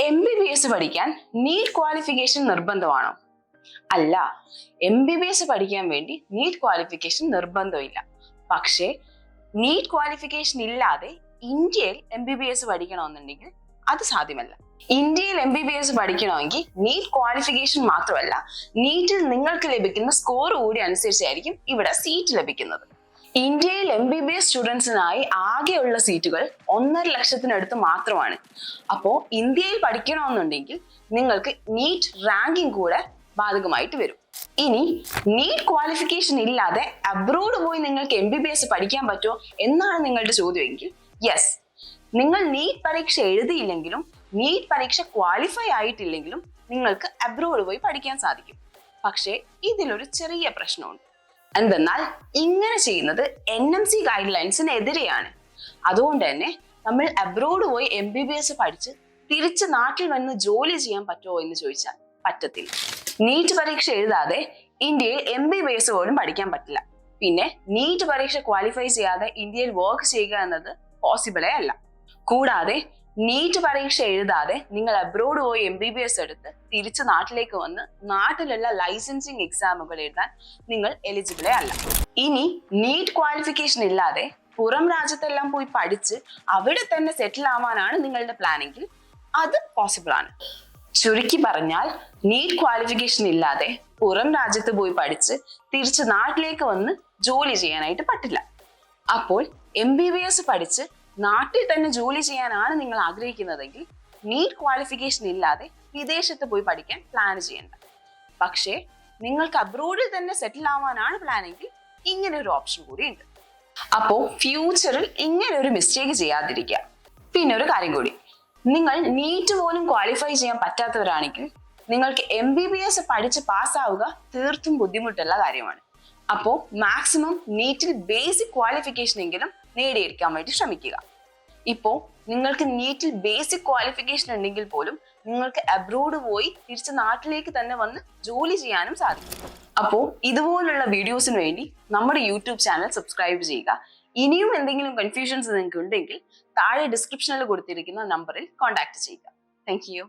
MBBS പഠിക്കാൻ NEET qualification നിർബന്ധമാണോ? അല്ല, MBBS പഠിക്കാൻ വേണ്ടി നീറ്റ് ക്വാളിഫിക്കേഷൻ നിർബന്ധമില്ല. പക്ഷേ നീറ്റ് ക്വാളിഫിക്കേഷൻ ഇല്ലാതെ ഇന്ത്യയിൽ MBBS പഠിക്കണമെന്നുണ്ടെങ്കിൽ അത് സാധ്യമല്ല. ഇന്ത്യയിൽ MBBS പഠിക്കണമെങ്കിൽ നീറ്റ് ക്വാളിഫിക്കേഷൻ മാത്രമല്ല, നീറ്റിൽ നിങ്ങൾക്ക് ലഭിക്കുന്ന സ്കോർ കൂടി അനുസരിച്ചായിരിക്കും ഇവിടെ സീറ്റ് ലഭിക്കുന്നത്. ഇന്ത്യയിൽ MBBS സ്റ്റുഡൻസിനായി ആകെയുള്ള സീറ്റുകൾ 1.5 ലക്ഷത്തിനടുത്ത് മാത്രമാണ്. അപ്പോൾ ഇന്ത്യയിൽ പഠിക്കണമെന്നുണ്ടെങ്കിൽ നിങ്ങൾക്ക് നീറ്റ് റാങ്കിങ് കൂടെ ബാധകമായിട്ട് വരും. ഇനി നീറ്റ് ക്വാളിഫിക്കേഷൻ ഇല്ലാതെ അബ്രോഡ് പോയി നിങ്ങൾക്ക് MBBS പഠിക്കാൻ പറ്റുമോ എന്നാണ് നിങ്ങളുടെ ചോദ്യമെങ്കിൽ യെസ്. നിങ്ങൾ നീറ്റ് പരീക്ഷ എഴുതിയില്ലെങ്കിലും നീറ്റ് പരീക്ഷ ക്വാളിഫൈ ആയിട്ടില്ലെങ്കിലും നിങ്ങൾക്ക് അബ്രോഡ് പോയി പഠിക്കാൻ സാധിക്കും. പക്ഷേ ഇതിലൊരു ചെറിയ പ്രശ്നമുണ്ട്. എന്തെന്നാൽ ഇങ്ങനെ ചെയ്യുന്നത് NMC ഗൈഡ് ലൈൻസിന് എതിരെയാണ്. അതുകൊണ്ട് തന്നെ നമ്മൾ അബ്രോഡ് പോയി MBBS പഠിച്ച് തിരിച്ച് നാട്ടിൽ വന്ന് ജോലി ചെയ്യാൻ പറ്റുമോ എന്ന് ചോദിച്ചാൽ പറ്റത്തില്ല. നീറ്റ് പരീക്ഷ എഴുതാതെ ഇന്ത്യയിൽ MBBS പോലും പഠിക്കാൻ പറ്റില്ല. പിന്നെ നീറ്റ് പരീക്ഷ ക്വാളിഫൈ ചെയ്യാതെ ഇന്ത്യയിൽ വർക്ക് ചെയ്യുക എന്നത് പോസിബിളേ അല്ല. കൂടാതെ നീറ്റ് പരീക്ഷ എഴുതാതെ നിങ്ങൾ അബ്രോഡ് പോയി MBBS എടുത്ത് തിരിച്ച് നാട്ടിലേക്ക് വന്ന് നാട്ടിലുള്ള ലൈസൻസിങ് എക്സാമുകൾ എഴുതാൻ നിങ്ങൾ എലിജിബിളേ അല്ല. ഇനി നീറ്റ് ക്വാളിഫിക്കേഷൻ ഇല്ലാതെ പുറം രാജ്യത്തെല്ലാം പോയി പഠിച്ച് അവിടെ തന്നെ സെറ്റിൽ ആവാനാണ് നിങ്ങളുടെ പ്ലാനെങ്കിൽ അത് പോസിബിൾ ആണ്. ചുരുക്കി പറഞ്ഞാൽ നീറ്റ് ക്വാളിഫിക്കേഷൻ ഇല്ലാതെ പുറം രാജ്യത്ത് പോയി പഠിച്ച് തിരിച്ച് നാട്ടിലേക്ക് വന്ന് ജോലി ചെയ്യാനായിട്ട് പറ്റില്ല. അപ്പോൾ MBBS പഠിച്ച് നാട്ടിൽ തന്നെ ജോലി ചെയ്യാനാണ് നിങ്ങൾ ആഗ്രഹിക്കുന്നതെങ്കിൽ നീറ്റ് ക്വാളിഫിക്കേഷൻ ഇല്ലാതെ വിദേശത്ത് പോയി പഠിക്കാൻ പ്ലാൻ ചെയ്യേണ്ട. പക്ഷേ നിങ്ങൾക്ക് അബ്രോഡിൽ തന്നെ സെറ്റിൽ ആവാനാണ് പ്ലാനെങ്കിൽ ഇങ്ങനെ ഒരു ഓപ്ഷൻ കൂടി ഉണ്ട്. അപ്പോൾ ഫ്യൂച്ചറിൽ ഇങ്ങനെ ഒരു മിസ്റ്റേക്ക് ചെയ്യാതിരിക്കുക. പിന്നെ ഒരു കാര്യം കൂടി, നിങ്ങൾ നീറ്റ് പോലും ക്വാളിഫൈ ചെയ്യാൻ പറ്റാത്തവരാണെങ്കിൽ നിങ്ങൾക്ക് MBBS പഠിച്ച് പാസ്സാവുക തീർത്തും ബുദ്ധിമുട്ടുള്ള കാര്യമാണ്. അപ്പോൾ മാക്സിമം നീറ്റിൽ ബേസിക് ക്വാളിഫിക്കേഷൻ എങ്കിലും നേടിയെടുക്കാൻ വേണ്ടി ശ്രമിക്കുക. ഇപ്പോൾ നിങ്ങൾക്ക് നീറ്റിൽ ബേസിക് ക്വാളിഫിക്കേഷൻ ഉണ്ടെങ്കിൽ പോലും നിങ്ങൾക്ക് അബ്രോഡ് പോയി തിരിച്ച് നാട്ടിലേക്ക് തന്നെ വന്ന് ജോലി ചെയ്യാനും സാധിക്കും. അപ്പോൾ ഇതുപോലുള്ള വീഡിയോസിന് വേണ്ടി നമ്മുടെ യൂട്യൂബ് ചാനൽ സബ്സ്ക്രൈബ് ചെയ്യുക. ഇനിയും എന്തെങ്കിലും കൺഫ്യൂഷൻസ് നിങ്ങൾക്ക് ഉണ്ടെങ്കിൽ താഴെ ഡിസ്ക്രിപ്ഷനിൽ കൊടുത്തിരിക്കുന്ന നമ്പറിൽ കോൺടാക്ട് ചെയ്യുക. Thank you.